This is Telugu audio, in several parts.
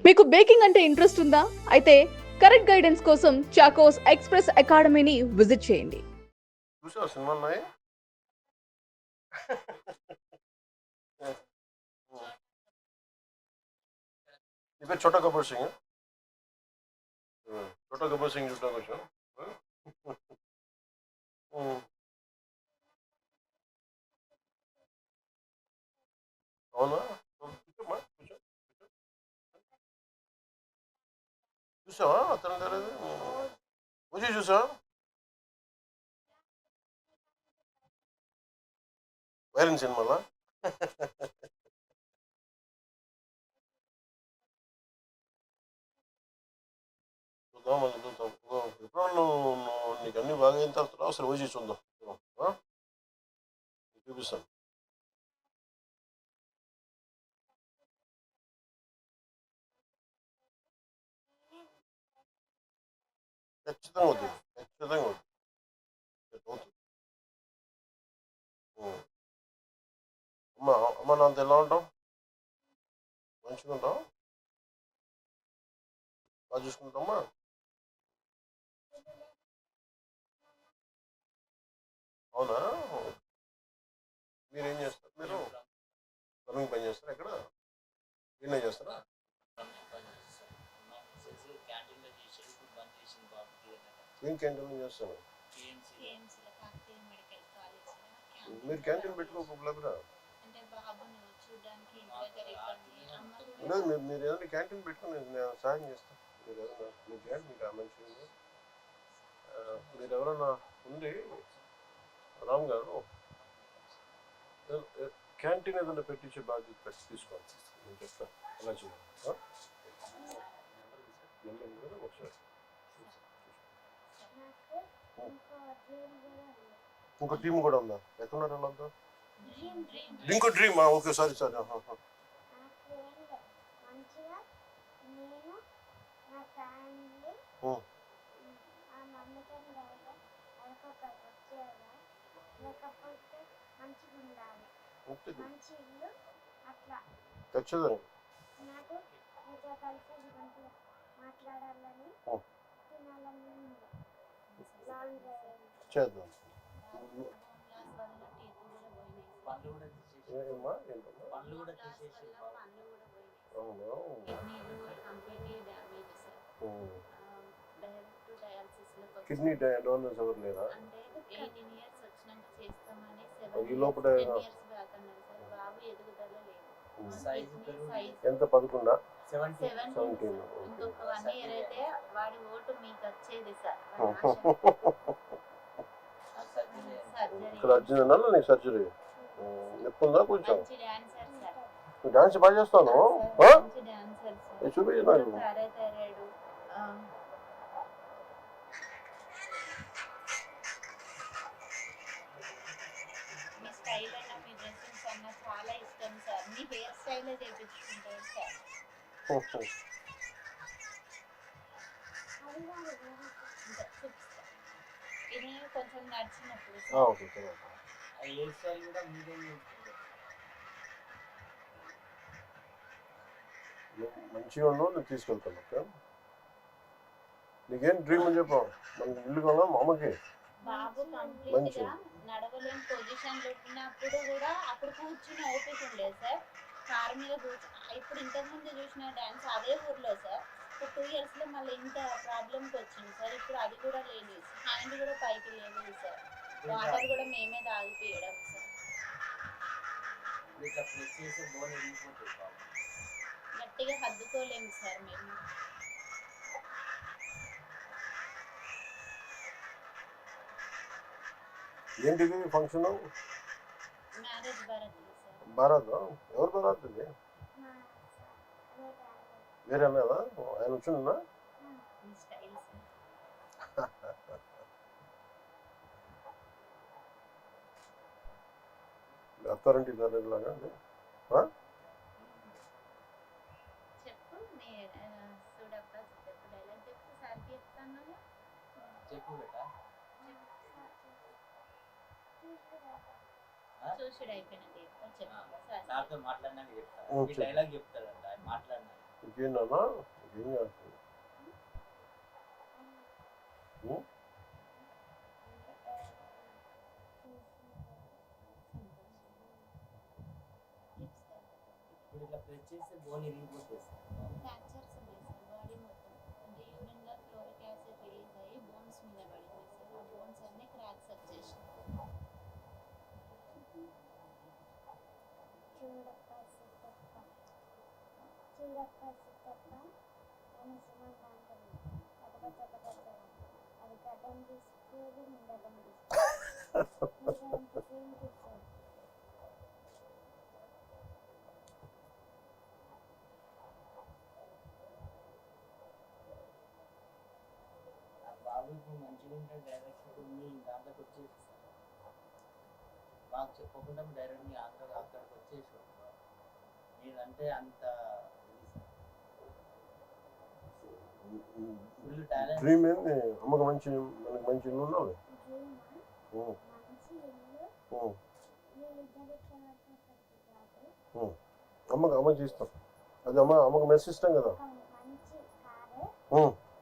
మీకు బేకింగ్ అంటే ఇంట్రెస్ట్ ఉందా? అయితే కరెక్ట్ గైడెన్స్ కోసం చాకోస్ ఎక్స్‌ప్రెస్ అకాడమీని విజిట్ చేయండి. చూసావా సినిమాలున్నాయి? నీ పేరు చోటా గబ్బర్ సింగ్? చోటా గబ్బర్ సింగ్ చూడడానికి వచ్చాం. అవునా? కూర్చోమ్మా, కూర్చో. చూసావా అతను తెలియదు వచ్చి చూసావా? వైరన్ సినిమాలా? చూద్దాం మనం చూద్దాం. ఎప్పుడో నువ్వు నీకు అన్ని బాగా అయిన తర్వాత అసలు వచ్చి చూద్దాం. చూపిస్తాను. ఖచ్చితంగా వద్దు, ఖచ్చితంగా వద్దు. అవుతుంది. అమ్మ అమ్మ నాన్నతో ఎలా ఉంటావు? మంచిగా ఉంటావు? బాగా చూసుకుంటామా? అవునా? మీరేం చేస్తారు? మీరు ప్లంబింగ్ పని చేస్తారా? ఎక్కడ ఈయనే చేస్తారా? ఏం క్యాంటీన్ చేస్తాను? మీరు క్యాంటీన్ పెట్టుకోకపోలేదురా? లేదు, మీరు ఏదైనా క్యాంటీన్ పెట్టుకుని నేను సహాయం చేస్తాను. మీరు ఏదైనా మీరు చేయండి, మీకు మంచిగా ఉంది. మీరు ఎవరైనా ఉండి రామ్ గారు క్యాంటీన్ ఏదైనా పెట్టించే బాధ్యత తీసుకోండి. నేను చెప్తాను ఎలా చేయాలి. ఒకసారి ఇంకో టీం కూడా ఉందా? ఎక్కడున్నారు వాళ్ళంతా? ఇంకో డ్రీమ్. Okay, sorry sorry. ఖచ్చితంగా చేద్దాం. ఏమమ్మా ఏంటమ్మా? అవునా? కిడ్నీ డోనర్స్ ఎవరు లేరా? ఈ లోపల ఎంత? 11? 17. ఇక్కడ అర్జున నీకు సర్జరీ ఎప్పుడుందా? కొంచెం డాన్స్ బాగా చేస్తాను. చూపించు నాకు. చాలా ఇష్టం సార్. మీ హెయిర్ స్టైల్ చేయించుకుంటారు సార్. ఇది కొంచెం నడిచినప్పుడు మంచిగా ఉండవు, నేను తీసుకెళ్తాను. ఓకే, నీకేం డ్రీమ్ అని చెప్పావు? మనకి ఇల్లు కొన్నా మా అమ్మకి. బాబు కంప్లీట్ గా నడవలేని పొజిషన్ లో ఉన్నప్పుడు కూడా అప్పుడు కూర్చుని ఓపిక ఉండేది సార్. కారు మీద ఇప్పుడు ఇంతకు ముందు చూసిన డాన్స్ అదే ఊర్లో సార్. 2 years లో మళ్ళీ ఇంత ప్రాబ్లంకి వచ్చింది సార్. ఇప్పుడు అది కూడా లేదు. హ్యాండ్ కూడా పైకి లేదు సార్. వాటర్ కూడా మేమే తాగిపోయడం సార్. గట్టిగా హద్దుకోలేము సార్ మేము. ఏంటిది function? Marriage Bharat sir. Bharat? ఎవరు భారత్? ఇది వేరే అన్నదా? ఆయన వచ్చిందా? Style sir. అత్తారింటి లాగా చెప్పు చూడప్ప చెప్పు డైలాగ్ చెప్పు సార్కి చెప్తాను. చెప్పు బేటా. చూసుడు అయిపోయినది చెప్పు సార్. మాట్లాడినాక చెప్తాను. డైలాగ్ చెప్తాడు. మాట్లాడినా ఇంకేంటన్నా ఇంకేం చేస్తుంది ఇప్పుడు ఇట్లా ప్రెస్ చేస్తే బోన్ ఇరిగిపోతుంది ఫ్రాక్చర్స్ ఉన్నాయి సార్ బాడీ మొత్తం. అంటే యూరిన్లో ఫ్లోరిక్ యాసిడ్ రిలీజ్ అయ్యి బోన్స్ మీద పడింది సార్. ఆ బోన్స్ అన్ని క్రాక్స్ వచ్చేసినాయి. చూడప్ప సిద్ధప్ప నేను సుమంత అంటుంది అది గడ్డం తీసుకోదు గడ్డం తీసుకోదు సేమ్ కూర్చోదు. ఆ బాబు ఇప్పుడు మంచిగా ఉంటే డైరెక్ట్ ఇప్పుడు మీ దాంట్లోకి వచ్చేసి మాకు చెప్పకుండా డైరెక్ట్ మీ అక్కడికి వచ్చేసి మీదంటే అంత ఫుల్ టాలెంట్. డ్రీమ్ ఏంది అమ్మకి మంచి మనకి మంచి ఇల్లు ఉండాలి. మంచి ఇల్లు వీళ్ళిద్దరికి జాబ్ అమ్మకి ఇస్తాం. అది అమ్మకి మెస్ ఇష్టం కదా. మంచి కారు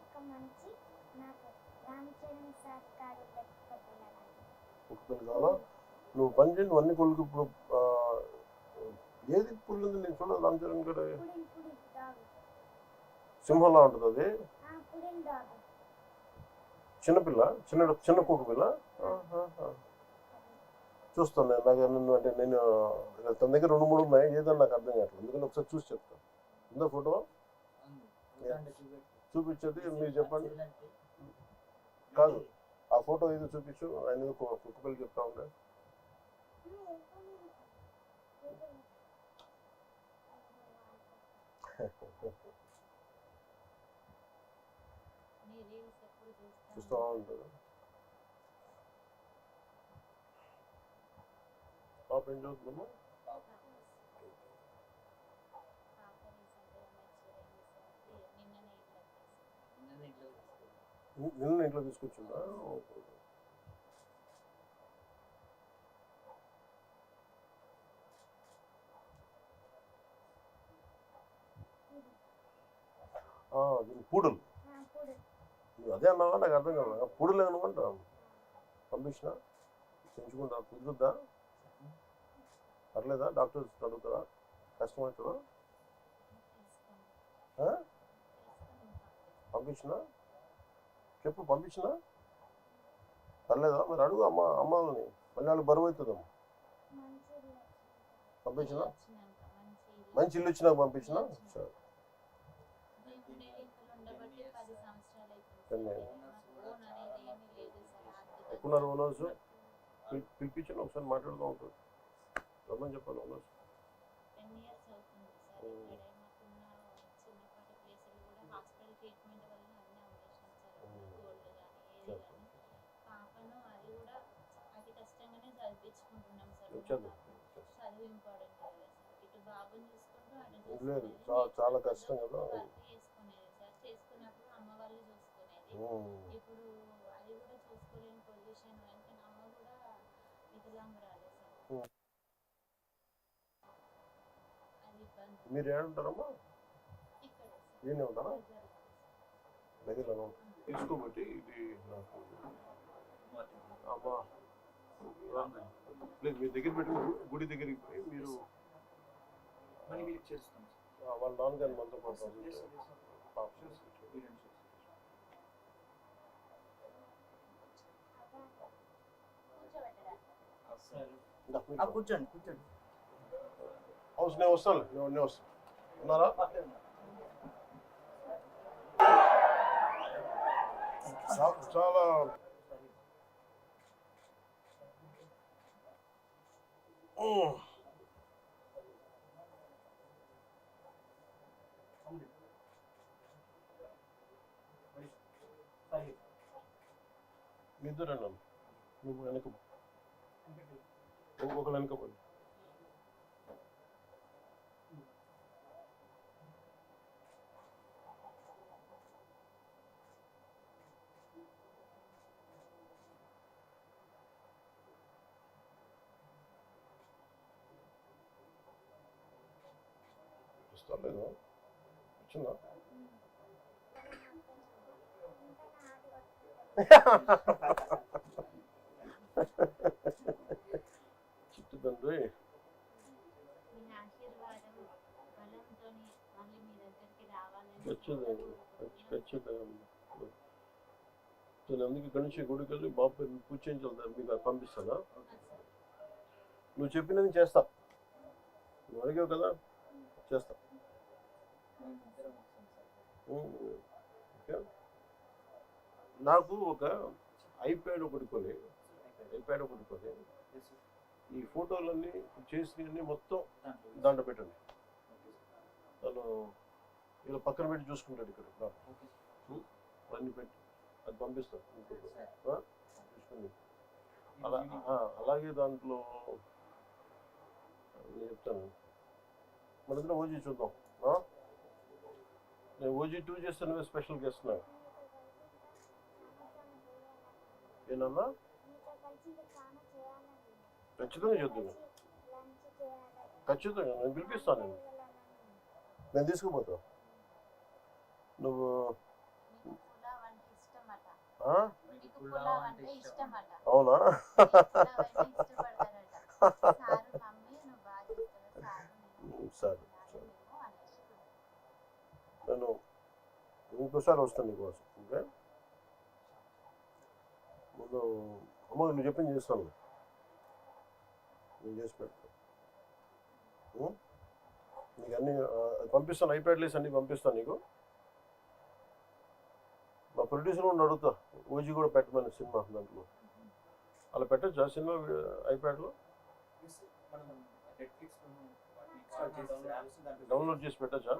ఒక మంచి నాకు రామ్ చరణ్ సార్ కారు కుక్కలు కావాలా నువ్వు పని చేయండి. నువ్వు అన్ని కొడుకు ఇప్పుడు ఏది పుల్లు ఉంది నేను చూడదు. రామ్ చరణ్ కూడా సింహంలా ఉంటుంది అది. చిన్నపిల్ల చిన్న కుక్క పిల్ల చూస్తాను నేను. నాకు నన్ను అంటే నేను తన దగ్గర 2-3 ఉన్నాయి. ఏదని నాకు అర్థం కావట్లేదు. ఎందుకంటే ఒకసారి చూసి చెప్తాను. ఉందా ఫోటో చూపించేది మీరు చెప్పండి. కాదు ఆ ఫోటో ఏదో చూపించు. ఆయన కుక్క పిల్ల చెప్తా ఉండే. మీ రీల్స్ ఎప్పుడు చూస్తూ ఉంటుంది. పాప ఏం చదువుతున్నాము? పాప రీసెంట్గా మెచ్యూర్ అయింది సార్. నిన్న ఇంట్లో తీసుకొచ్చిందా? పూడలు అదే అన్నావా? నాకు అర్థం కాదు. పూడలు ఏమనుకుంటా పంపించిన పెంచుకుంటా కుదురుద్దా? పర్లేదా? డాక్టర్స్ అడుగుతారా? కష్టమవుతుందా? పంపించిన చెప్పు పంపించిన పర్లేదా? మరి అడుగు అమ్మని. మళ్ళీ వాళ్ళు బరువు అవుతుందమ్మా. పంపించిన మంచి ఇల్లు వచ్చినాక పంపించిన. సరే ఎక్కడున్నారు ఓనర్స్? పిలిపించండి ఒకసారి మాట్లాడుతూ ఉంటుంది. రమ్మని చెప్పాలి ఓనర్స్. 10 years అవుతుంది సార్. ఇక్కడే మాకున్న చిన్నపాటి ప్లేసులు కూడా హాస్పిటల్ ట్రీట్మెంట్ వల్ల అన్నీ అమ్మేసినాం సార్. గోల్డ్ కానీ ఏది కానీ. పాపను అది కూడా అతి కష్టంగానే చదివించుకుంటున్నాం సార్. చదువు ఇంపార్టెంట్ కదా సార్. ఇటు బాబుని చూసుకుంటూ అటు లేదు చాలా కష్టం కదా. వర్క్ చేసుకునేది సార్. చేసుకున్నప్పుడు అమ్మ వాళ్ళు చూసుకునేది. ఇప్పుడు అది కూడా చూసుకోలేని పొజిషన్. ఎందుకంటే అమ్మ కూడా వికలాంగురాలే సార్. అది ఇబ్బంది. మీరు ఏడుంటారమ్మా? ఇక్కడే ఈయనే ఉంటారా? సార్. దగ్గరలో తీసుకోబట్టి ఇది నాకు అమ్మా లేదు మీ దగ్గర పెట్టి గుడి దగ్గరికి పోయి మీరు వాళ్ళ నాన్నగారిని మనతో పాటు కూర్చోండి హౌస్ నేను వస్తాను. నేను వస్తాను. ఉన్నారా? చాలా నిద్ర అన్నాను. నువ్వు వెనక ఒకళ్ళు వెనకపోయి వస్తా లేదా? వచ్చిందా? చిట్టు తండ్రి మీ ఆశీర్వాదం బలంతో మళ్ళీ మీ దగ్గరికి రావాలని ఖచ్చితంగా నేను అందుకే ఇక్కడి నుంచి గుడికి వెళ్ళి బాబు పూజ చేయించాలి, మీకు పంపిస్తానా? నువ్వు చెప్పినది చేస్తా, నువ్వు అడిగావు కదా చేస్తా. ఓకే, నాకు ఒక ఐప్యాడ్ ఒకటి కొని ఈ ఫోటోలన్నీ చేసినవన్నీ మొత్తం దాంట్లో పెట్టండి. తను ఇలా పక్కన పెట్టి చూసుకుంటాడు ఇక్కడ అన్నీ పెట్టి అది పంపిస్తాను చూసుకుని. అలాగే దాంట్లో నేను చెప్తాను, మన దగ్గర ఓజీ చూద్దాం. నేను ఓజీ 2 చేస్తాను, స్పెషల్ గెస్ట్ నా ఏనన్నా ఖచ్చితంగా చేద్దాను, ఖచ్చితంగా నేను పిలిపిస్తాను. నేను తీసుకుపోతా. నువ్వు అవునా? సరే నేను ఇంకోసారి వస్తాను నీకోసం. ఓకే, ముందు అమ్మ నువ్వు చెప్పింది చేస్తాను, నేను చేసి పెడతాను. నీకు అన్నీ పంపిస్తాను, ఐప్యాడ్ లేసి అన్నీ పంపిస్తాను నీకు. మా ప్రొడ్యూసర్ కూడా అడుగుతా ఓజీ కూడా పెట్టమని సినిమా దాంట్లో. అలా పెట్టచ్చా సినిమా ఐప్యాడ్లో? డౌన్లోడ్ చేసి పెట్టచ్చా?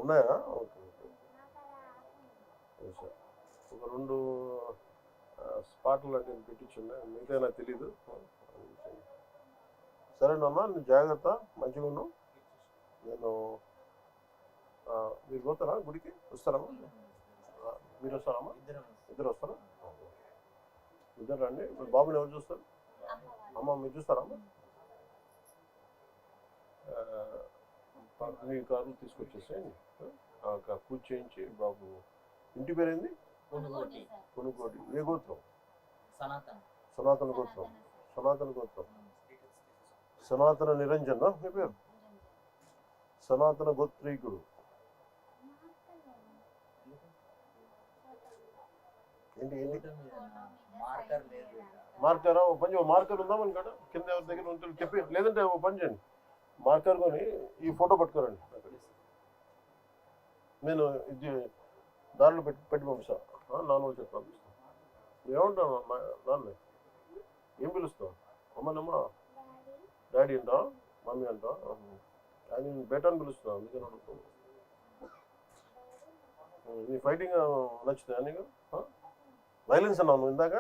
ఉన్నాయా? ఓకే ఓకే, ఒక 2 స్పాట్లు నేను పెట్టించున్నా, మిగతా నాకు తెలీదు. సరేనమ్మా, నువ్వు జాగ్రత్త, మంచిగా ఉన్నావు. నేను మీరు పోతారా గుడికి? వస్తారమ్మా? మీరు వస్తారమ్మా? ఇద్దరు వస్తారా? ఇద్దరు రండి. మీరు బాబుని ఎవరు చూస్తారు? అమ్మ మీరు చూస్తారమ్మా? మీ కారు తీసుకొచ్చేసేయండి, పూజ చేయించి. బాబు ఇంటి పేరేంది? కొనుగోటి. ఏ గోత్రం? సనాతన గోత్రం. సనాతన నిరంజన్ మీ పేరు? సనాతన గోత్రీకుడు. ఏంటి మార్కరా? ఓ పని మార్కర్ ఉందా మన కాడ? కింద ఎవరి దగ్గర ఉంటుంది చెప్పి, లేదంటే ఓ పని చేయండి, మార్కర్ కొని ఈ ఫోటో పట్టుకోరండి. నేను ఇది దారిలో పెట్టి పంపిస్తాను, నాన్న చెప్పి పంపిస్తాను. ఏమంటాను నాన్న? ఏం పిలుస్తావు? అమ్మనమ్మ డాడీ అంటా, మమ్మీ అంటా? అది బెటర్ అని పిలుస్తాను, అందుకని అడుగుతాను. నీ ఫైటింగ్ నచ్చుతాయా నీకు? వైలెన్స్ అన్నావు నువ్వు ఇందాక,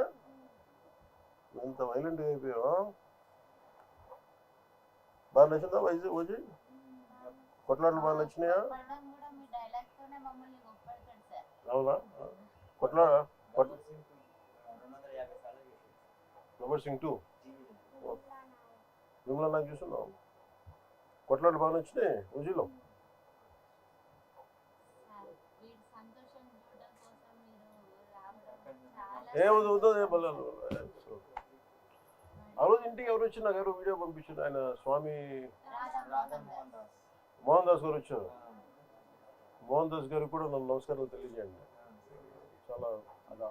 ఎంత వైలెంట్గా అయిపోయావా? బాగా నచ్చిందా ఓజీ? కొట్లాటలు బాగా నచ్చినాయా? అవునా? గబ్బర్ సింగ్ 2 మిమ్మల్ని నాకు చూస్తున్నావు. కొట్లాటలు బాగా నచ్చినాయి ఓజీలో? ఏమవుతుంది బల్లాలు. ఆ రోజు ఇంటికి ఎవరు వచ్చి నాకు ఎవరు వీడియో పంపించారు, ఆయన స్వామి మోహన్ దాస్ గారు వచ్చారు. మోహన్ దాస్ గారికి కూడా నన్ను నమస్కారాలు తెలియజేయండి. చాలా అలా